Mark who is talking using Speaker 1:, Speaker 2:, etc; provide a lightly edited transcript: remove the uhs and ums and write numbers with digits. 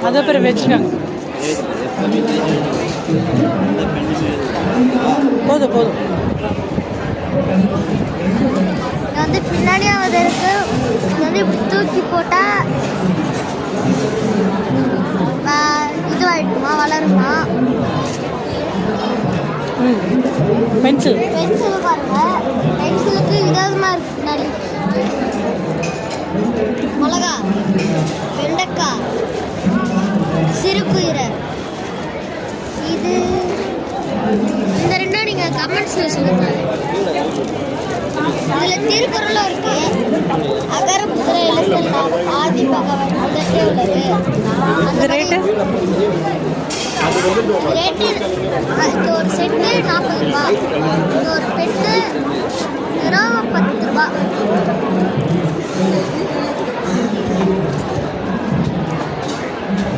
Speaker 1: அது அப்புறம் வச்சுக்கோங்க. போதும் போதும்.
Speaker 2: வந்து பின்னாடியாவது இருக்கு. வந்து இப்படி தூக்கி போட்டால் இதுவாகிடுமா, வளருமா?
Speaker 1: பென்சில்
Speaker 2: பாருங்க, பென்சிலுக்கு விதவிதமாக இருக்கு. பின்னாடி மிளகா, வெண்டைக்காய், சிறுகுயிரை. இது இந்த ரெண்டும் நீங்கள் கமெண்ட்ஸில் சொல்லுங்கள். இதில் திருக்குறளும் இருக்கு. அகர முதல எழுத்தெல்லாம் ஆதி பகவன் முதற்றே உள்ளது. அந்த ரேட்டு இது ஒரு செட்டு 40 ரூபா. இது ஒரு பெட்டு 10 ரூபா.